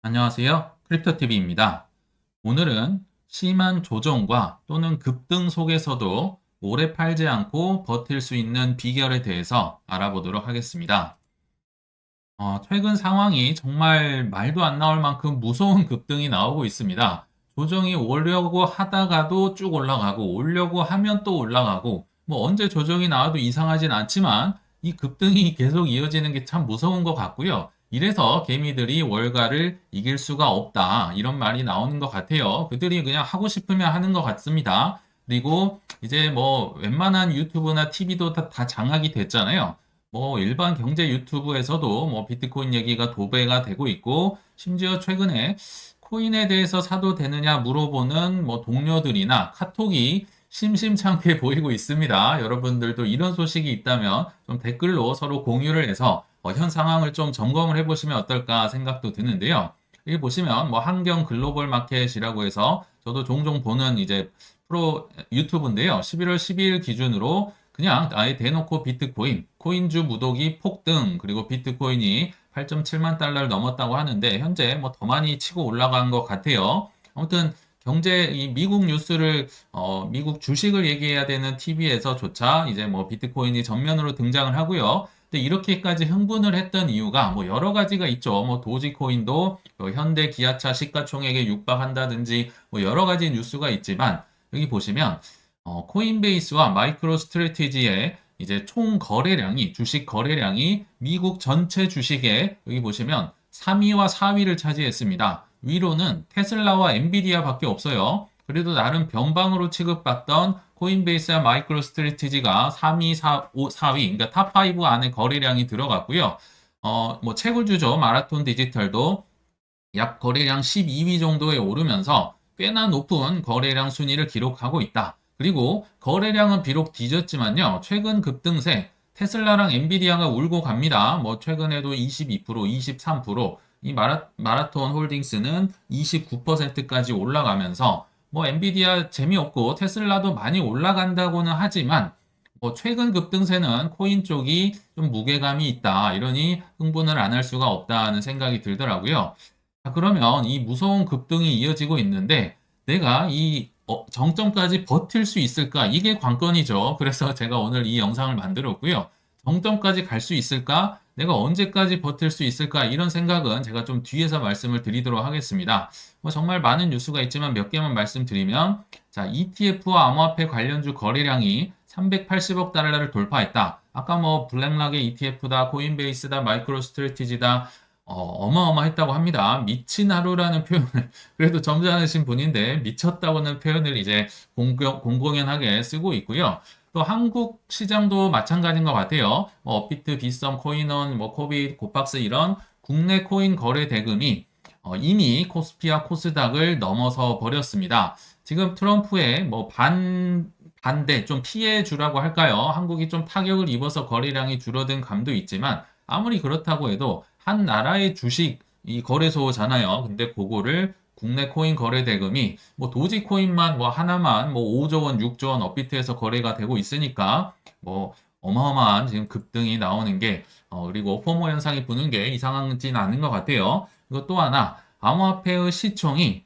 안녕하세요. 크립토TV입니다. 오늘은 심한 조정과 또는 급등 속에서도 오래 팔지 않고 버틸 수 있는 비결에 대해서 알아보도록 하겠습니다. 최근 상황이 정말 말도 안 나올 만큼 무서운 급등이 나오고 있습니다. 조정이 오려고 하다가도 쭉 올라가고 오려고 하면 또 올라가고 뭐 언제 조정이 나와도 이상하진 않지만 이 급등이 계속 이어지는 게 참 무서운 것 같고요. 이래서 개미들이 월가를 이길 수가 없다 이런 말이 나오는 것 같아요. 그들이 그냥 하고 싶으면 하는 것 같습니다. 그리고 이제 뭐 웬만한 유튜브나 TV도 다 장악이 됐잖아요. 뭐 일반 경제 유튜브에서도 뭐 비트코인 얘기가 도배가 되고 있고 심지어 최근에 코인에 대해서 사도 되느냐 물어보는 뭐 동료들이나 카톡이 심심찮게 보이고 있습니다. 여러분들도 이런 소식이 있다면 좀 댓글로 서로 공유를 해서 현 상황을 좀 점검을 해보시면 어떨까 생각도 드는데요. 여기 보시면 뭐 한경 글로벌 마켓이라고 해서 저도 종종 보는 이제 프로 유튜브인데요. 11월 12일 기준으로 그냥 아예 대놓고 비트코인, 코인주 무더기 폭등, 그리고 비트코인이 8.7만 달러를 넘었다고 하는데 현재 뭐 더 많이 치고 올라간 것 같아요. 아무튼 경제 이 미국 뉴스를 미국 주식을 얘기해야 되는 TV에서조차 이제 뭐 비트코인이 전면으로 등장을 하고요. 근데 이렇게까지 흥분을 했던 이유가 뭐 여러 가지가 있죠. 뭐 도지코인도 현대 기아차 시가총액에 육박한다든지 뭐 여러 가지 뉴스가 있지만 여기 보시면 코인베이스와 마이크로 스트래티지의 이제 총 거래량이 주식 거래량이 미국 전체 주식에 여기 보시면 3위와 4위를 차지했습니다. 위로는 테슬라와 엔비디아밖에 없어요. 그래도 나름 변방으로 취급받던 코인베이스와 마이크로 스트래티지가 3위, 4위, 그러니까 탑5 안에 거래량이 들어갔고요. 뭐 채굴주죠. 마라톤 디지털도 약 거래량 12위 정도에 오르면서 꽤나 높은 거래량 순위를 기록하고 있다. 그리고 거래량은 비록 뒤졌지만요. 최근 급등세 테슬라랑 엔비디아가 울고 갑니다. 뭐 최근에도 22%, 23%, 이 마라톤 홀딩스는 29%까지 올라가면서 뭐 엔비디아 재미없고 테슬라도 많이 올라간다고는 하지만 뭐 최근 급등세는 코인 쪽이 좀 무게감이 있다. 이러니 흥분을 안 할 수가 없다는 생각이 들더라고요. 그러면 이 무서운 급등이 이어지고 있는데 내가 이 정점까지 버틸 수 있을까? 이게 관건이죠. 그래서 제가 오늘 이 영상을 만들었고요. 정점까지 갈 수 있을까? 내가 언제까지 버틸 수 있을까? 이런 생각은 제가 좀 뒤에서 말씀을 드리도록 하겠습니다. 뭐 정말 많은 뉴스가 있지만 몇 개만 말씀드리면, 자, ETF와 암호화폐 관련주 거래량이 380억 달러를 돌파했다. 아까 뭐 블랙락의 ETF다, 코인베이스다, 마이크로 스트래티지다, 어마어마했다고 합니다. 미친 하루라는 표현을, 그래도 점잖으신 분인데, 미쳤다고는 표현을 이제 공공연하게 쓰고 있고요. 또 한국 시장도 마찬가지인 것 같아요. 뭐 업비트, 빗썸, 코인원, 뭐 코빗, 고박스 이런 국내 코인 거래 대금이 이미 코스피와 코스닥을 넘어서 버렸습니다. 지금 트럼프의 뭐 반대, 좀 피해 주라고 할까요? 한국이 좀 타격을 입어서 거래량이 줄어든 감도 있지만, 아무리 그렇다고 해도 한 나라의 주식 이 거래소잖아요. 근데 그거를 국내 코인 거래 대금이 뭐 도지코인만 뭐 하나만 뭐 5조 원, 6조 원 업비트에서 거래가 되고 있으니까 뭐 어마어마한 지금 급등이 나오는 게 그리고 포모 현상이 부는 게 이상하진 않은 것 같아요. 그리고 또 하나 암호화폐의 시총이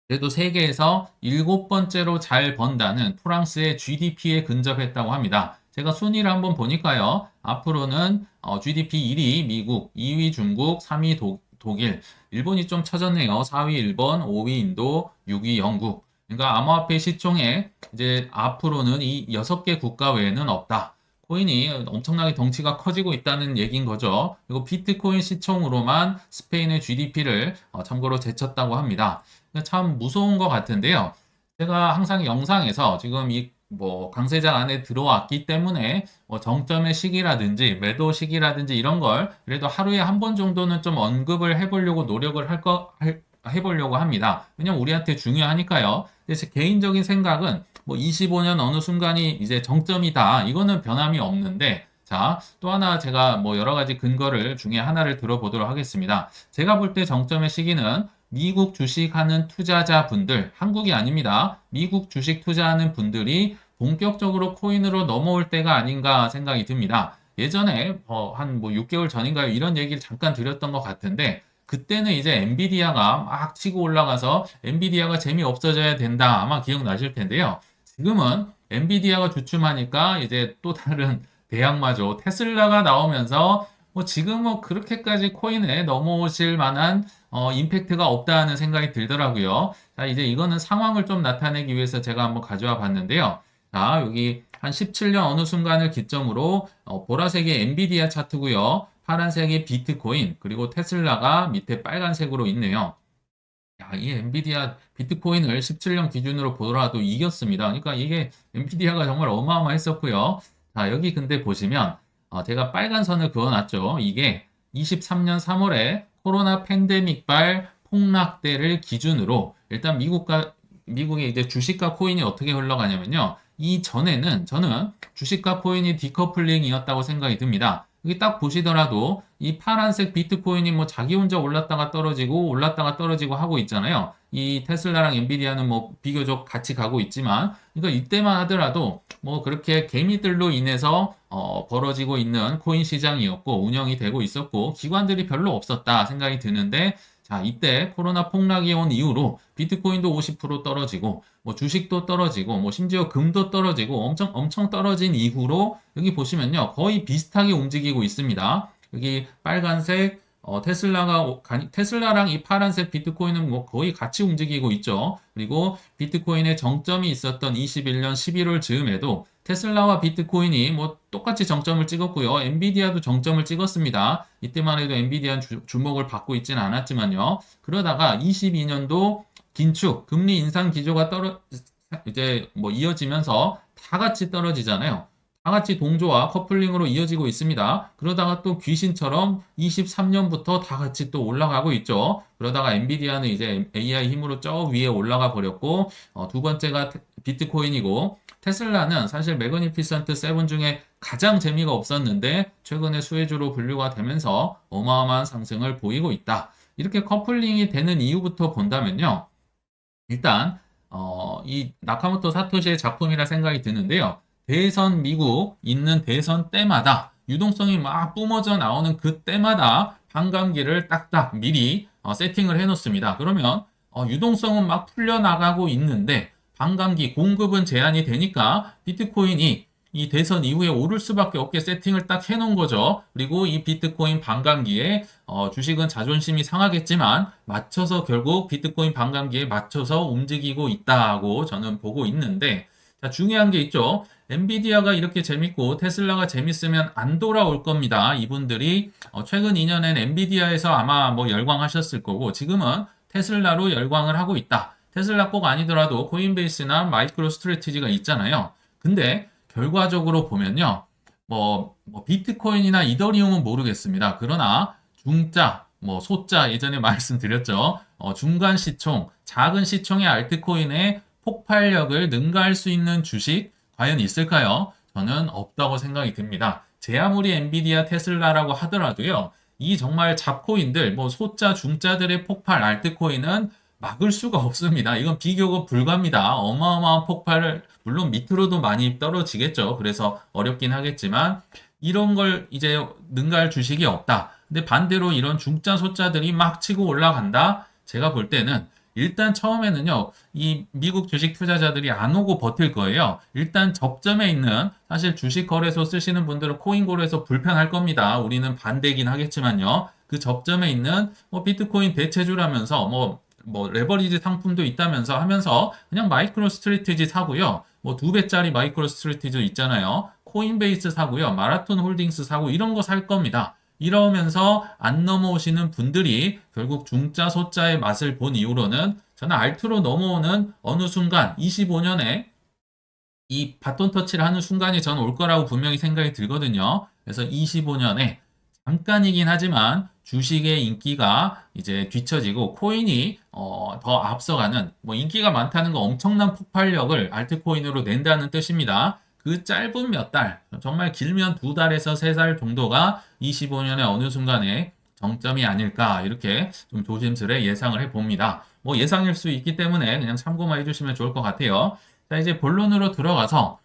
그래도 세계에서 일곱 번째로 잘 번다는 프랑스의 GDP에 근접했다고 합니다. 제가 순위를 한번 보니까요. 앞으로는 GDP 1위 미국, 2위 중국, 3위 독일, 일본이 좀 처졌네요. 4위 일본, 5위 인도, 6위 영국. 그러니까 암호화폐 시총에 이제 앞으로는 이 6개 국가 외에는 없다. 코인이 엄청나게 덩치가 커지고 있다는 얘기인 거죠. 그리고 비트코인 시총으로만 스페인의 GDP를 참고로 제쳤다고 합니다. 참 무서운 것 같은데요. 제가 항상 영상에서 지금 이 뭐 강세장 안에 들어왔기 때문에 뭐 정점의 시기라든지 매도 시기라든지 이런 걸 그래도 하루에 한 번 정도는 좀 언급을 해보려고 노력을 해보려고 합니다. 왜냐면 우리한테 중요하니까요. 근데 제 개인적인 생각은 뭐 25년 어느 순간이 이제 정점이다. 이거는 변함이 없는데 자, 또 하나 제가 뭐 여러 가지 근거를 중에 하나를 들어보도록 하겠습니다. 제가 볼 때 정점의 시기는 미국 주식하는 투자자분들, 한국이 아닙니다. 미국 주식 투자하는 분들이 본격적으로 코인으로 넘어올 때가 아닌가 생각이 듭니다. 예전에 한 뭐 6개월 전인가요? 이런 얘기를 잠깐 드렸던 것 같은데 그때는 이제 엔비디아가 막 치고 올라가서 엔비디아가 재미없어져야 된다. 아마 기억나실 텐데요. 지금은 엔비디아가 주춤하니까 이제 또 다른 대항마죠. 테슬라가 나오면서 뭐 지금 뭐 그렇게까지 코인에 넘어오실 만한 임팩트가 없다는 생각이 들더라고요. 자, 이제 이거는 상황을 좀 나타내기 위해서 제가 한번 가져와 봤는데요. 자, 여기 한 17년 어느 순간을 기점으로 보라색이 엔비디아 차트고요. 파란색이 비트코인, 그리고 테슬라가 밑에 빨간색으로 있네요. 야, 이 엔비디아 비트코인을 17년 기준으로 보더라도 이겼습니다. 그러니까 이게 엔비디아가 정말 어마어마했었고요. 자, 여기 근데 보시면 제가 빨간 선을 그어놨죠. 이게 23년 3월에 코로나 팬데믹발 폭락대를 기준으로 일단 미국의 이제 주식과 코인이 어떻게 흘러가냐면요. 이 전에는 저는 주식과 코인이 디커플링이었다고 생각이 듭니다. 여기 딱 보시더라도 이 파란색 비트코인이 뭐 자기 혼자 올랐다가 떨어지고 올랐다가 떨어지고 하고 있잖아요. 이 테슬라랑 엔비디아는 뭐 비교적 같이 가고 있지만, 그러니까 이때만 하더라도 뭐 그렇게 개미들로 인해서 벌어지고 있는 코인 시장이었고 운영이 되고 있었고 기관들이 별로 없었다 생각이 드는데, 자, 이때 코로나 폭락이 온 이후로 비트코인도 50% 떨어지고, 뭐 주식도 떨어지고, 뭐 심지어 금도 떨어지고, 엄청 떨어진 이후로 여기 보시면요. 거의 비슷하게 움직이고 있습니다. 여기 빨간색, 테슬라랑 이 파란색 비트코인은 뭐 거의 같이 움직이고 있죠. 그리고 비트코인의 정점이 있었던 21년 11월 즈음에도 테슬라와 비트코인이 뭐 똑같이 정점을 찍었고요. 엔비디아도 정점을 찍었습니다. 이때만 해도 엔비디아는 주목을 받고 있지는 않았지만요. 그러다가 22년도 긴축, 금리 인상 기조가 이제 뭐 이어지면서 다 같이 떨어지잖아요. 다 같이 동조와 커플링으로 이어지고 있습니다. 그러다가 또 귀신처럼 23년부터 다 같이 또 올라가고 있죠. 그러다가 엔비디아는 이제 AI 힘으로 저 위에 올라가 버렸고, 두 번째가 비트코인이고, 테슬라는 사실 매그니피선트 7 중에 가장 재미가 없었는데 최근에 수혜주로 분류가 되면서 어마어마한 상승을 보이고 있다. 이렇게 커플링이 되는 이유부터 본다면요. 일단 이 나카모토 사토시의 작품이라 생각이 드는데요. 대선 미국 있는 대선 때마다 유동성이 막 뿜어져 나오는 그 때마다 반감기를 딱딱 미리 세팅을 해 놓습니다. 그러면 유동성은 막 풀려나가고 있는데 반감기 공급은 제한이 되니까 비트코인이 이 대선 이후에 오를 수밖에 없게 세팅을 딱 해놓은 거죠. 그리고 이 비트코인 반감기에 주식은 자존심이 상하겠지만 맞춰서 결국 비트코인 반감기에 맞춰서 움직이고 있다고 저는 보고 있는데, 자, 중요한 게 있죠. 엔비디아가 이렇게 재밌고 테슬라가 재밌으면 안 돌아올 겁니다. 이분들이 최근 2년엔 엔비디아에서 아마 뭐 열광하셨을 거고 지금은 테슬라로 열광을 하고 있다. 테슬라 꼭 아니더라도 코인베이스나 마이크로 스트래티지가 있잖아요. 근데 결과적으로 보면요. 뭐 비트코인이나 이더리움은 모르겠습니다. 그러나 중자, 뭐 소자 예전에 말씀드렸죠. 중간 시총, 작은 시총의 알트코인의 폭발력을 능가할 수 있는 주식 과연 있을까요? 저는 없다고 생각이 듭니다. 제 아무리 엔비디아, 테슬라라고 하더라도요. 이 정말 잡코인들, 뭐 소자, 중자들의 폭발, 알트코인은 막을 수가 없습니다. 이건 비교가 불가합니다. 어마어마한 폭발을 물론 밑으로도 많이 떨어지겠죠. 그래서 어렵긴 하겠지만 이런 걸 이제 능가할 주식이 없다. 근데 반대로 이런 중자 소자들이 막 치고 올라간다. 제가 볼 때는 일단 처음에는요, 이 미국 주식 투자자들이 안 오고 버틸 거예요. 일단 접점에 있는, 사실 주식 거래소 쓰시는 분들은 코인 거래소 불편할 겁니다. 우리는 반대긴 하겠지만요. 그 접점에 있는 비트코인 대체주라면서 뭐 레버리지 상품도 있다면서 하면서 그냥 마이크로 스트래티지 사고요. 뭐 2배짜리 마이크로 스트래티지 있잖아요. 코인베이스 사고요. 마라톤 홀딩스 사고 이런 거 살 겁니다. 이러면서 안 넘어오시는 분들이 결국 중자 소자의 맛을 본 이후로는 저는 알트로 넘어오는 어느 순간 25년에 이 바톤 터치를 하는 순간이 저는 올 거라고 분명히 생각이 들거든요. 그래서 25년에 잠깐이긴 하지만 주식의 인기가 이제 뒤처지고 코인이 더 앞서가는, 뭐 인기가 많다는 거 엄청난 폭발력을 알트코인으로 낸다는 뜻입니다. 그 짧은 몇 달, 정말 길면 2달에서 3달 정도가 25년의 어느 순간에 정점이 아닐까 이렇게 좀 조심스레 예상을 해봅니다. 뭐 예상일 수 있기 때문에 그냥 참고만 해주시면 좋을 것 같아요. 자, 이제 본론으로 들어가서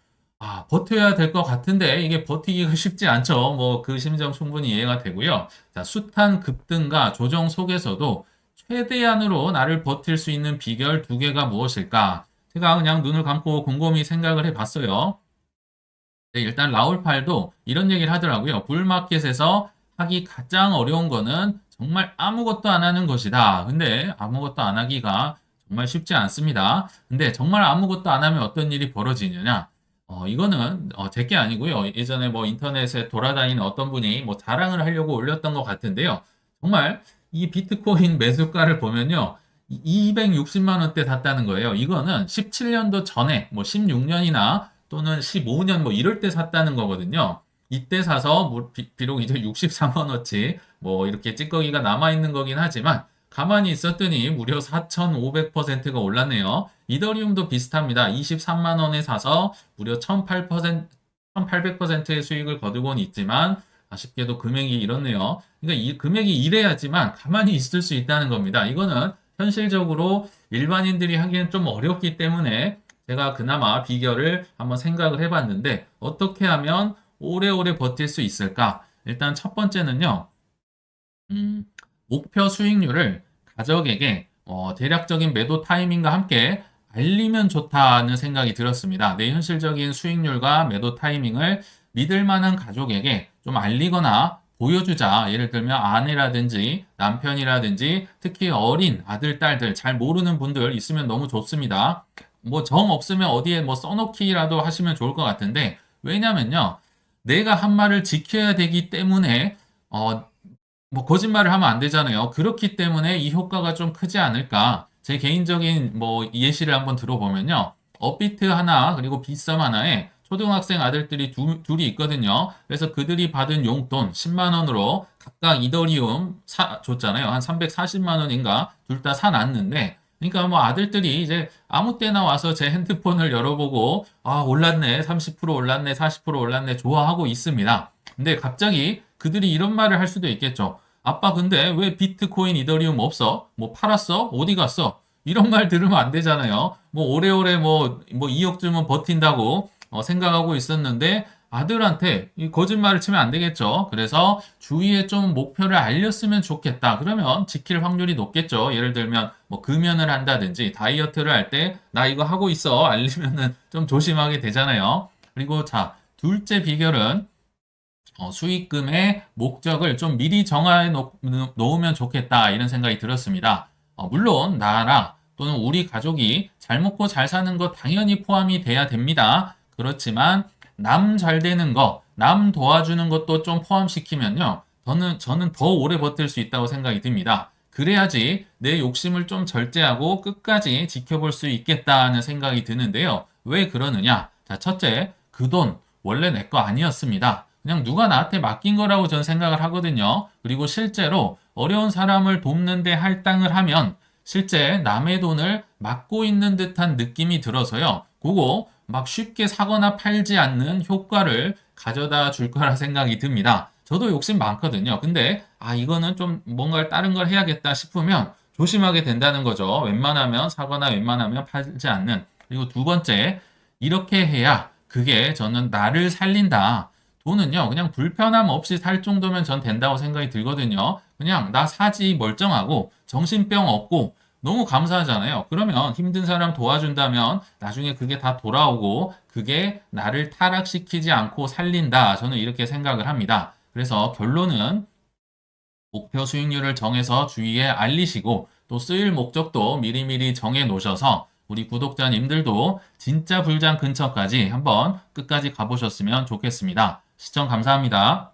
버텨야 될 것 같은데 이게 버티기가 쉽지 않죠. 뭐 그 심정 충분히 이해가 되고요. 자, 숱한 급등과 조정 속에서도 최대한으로 나를 버틸 수 있는 비결 두 개가 무엇일까? 제가 그냥 눈을 감고 곰곰이 생각을 해봤어요. 네, 일단 라울팔도 이런 얘기를 하더라고요. 불마켓에서 하기 가장 어려운 거는 정말 아무것도 안 하는 것이다. 근데 아무것도 안 하기가 정말 쉽지 않습니다. 근데 정말 아무것도 안 하면 어떤 일이 벌어지느냐? 이거는 제게 아니고요. 예전에 뭐 인터넷에 돌아다니는 어떤 분이 뭐 자랑을 하려고 올렸던 것 같은데요. 정말 이 비트코인 매수가를 보면요. 260만 원대 샀다는 거예요. 이거는 17년도 전에 뭐 16년이나 또는 15년 뭐 이럴 때 샀다는 거거든요. 이때 사서 비록 이제 64만 원어치 뭐 이렇게 찌꺼기가 남아 있는 거긴 하지만 가만히 있었더니 무려 4,500%가 올랐네요. 이더리움도 비슷합니다. 23만 원에 사서 무려 1,800%의 수익을 거두곤 있지만 아쉽게도 금액이 이렇네요. 그러니까 이 금액이 이래야지만 가만히 있을 수 있다는 겁니다. 이거는 현실적으로 일반인들이 하기엔 좀 어렵기 때문에 제가 그나마 비결을 한번 생각을 해봤는데 어떻게 하면 오래오래 버틸 수 있을까? 일단 첫 번째는요. 음, 목표 수익률을 가족에게 대략적인 매도 타이밍과 함께 알리면 좋다는 생각이 들었습니다. 내 현실적인 수익률과 매도 타이밍을 믿을 만한 가족에게 좀 알리거나 보여주자. 예를 들면 아내라든지 남편이라든지 특히 어린 아들, 딸들 잘 모르는 분들 있으면 너무 좋습니다. 뭐 정 없으면 어디에 뭐 써놓기라도 하시면 좋을 것 같은데 왜냐면요. 내가 한 말을 지켜야 되기 때문에 뭐 거짓말을 하면 안 되잖아요. 그렇기 때문에 이 효과가 좀 크지 않을까. 제 개인적인 뭐 예시를 한번 들어보면요. 업비트 하나 그리고 비썸 하나에 초등학생 아들들이 둘이 있거든요. 그래서 그들이 받은 용돈 10만 원으로 각각 이더리움 줬잖아요. 한 340만 원인가 둘 다 사놨는데 그러니까 뭐 아들들이 이제 아무 때나 와서 제 핸드폰을 열어보고 올랐네 30% 올랐네 40% 올랐네 좋아하고 있습니다. 근데 갑자기 그들이 이런 말을 할 수도 있겠죠. 아빠 근데 왜 비트코인 이더리움 없어? 뭐 팔았어? 어디 갔어? 이런 말 들으면 안 되잖아요. 뭐 오래오래 뭐 2억 주면 버틴다고 생각하고 있었는데 아들한테 이 거짓말을 치면 안 되겠죠. 그래서 주위에 좀 목표를 알렸으면 좋겠다. 그러면 지킬 확률이 높겠죠. 예를 들면 뭐 금연을 한다든지 다이어트를 할 때 나 이거 하고 있어 알리면은 좀 조심하게 되잖아요. 그리고 자, 둘째 비결은 수익금의 목적을 좀 미리 정해 놓으면 좋겠다 이런 생각이 들었습니다. 물론 나라 또는 우리 가족이 잘 먹고 잘 사는 거 당연히 포함이 돼야 됩니다. 그렇지만 남 잘 되는 거, 남 도와주는 것도 좀 포함시키면요. 저는 더 오래 버틸 수 있다고 생각이 듭니다. 그래야지 내 욕심을 좀 절제하고 끝까지 지켜볼 수 있겠다는 생각이 드는데요. 왜 그러느냐? 자, 첫째, 그 돈 원래 내 거 아니었습니다. 그냥 누가 나한테 맡긴 거라고 저는 생각을 하거든요. 그리고 실제로 어려운 사람을 돕는데 할당을 하면 실제 남의 돈을 맡고 있는 듯한 느낌이 들어서요. 그거 막 쉽게 사거나 팔지 않는 효과를 가져다 줄 거라 생각이 듭니다. 저도 욕심 많거든요. 근데 이거는 좀 뭔가 다른 걸 해야겠다 싶으면 조심하게 된다는 거죠. 웬만하면 사거나 웬만하면 팔지 않는. 그리고 두 번째, 이렇게 해야 그게 저는 나를 살린다. 돈은요, 그냥 불편함 없이 살 정도면 전 된다고 생각이 들거든요. 그냥 나 사지 멀쩡하고 정신병 없고 너무 감사하잖아요. 그러면 힘든 사람 도와준다면 나중에 그게 다 돌아오고 그게 나를 타락시키지 않고 살린다. 저는 이렇게 생각을 합니다. 그래서 결론은 목표 수익률을 정해서 주위에 알리시고 또 쓰일 목적도 미리미리 정해 놓으셔서 우리 구독자님들도 진짜 불장 근처까지 한번 끝까지 가보셨으면 좋겠습니다. 시청 감사합니다.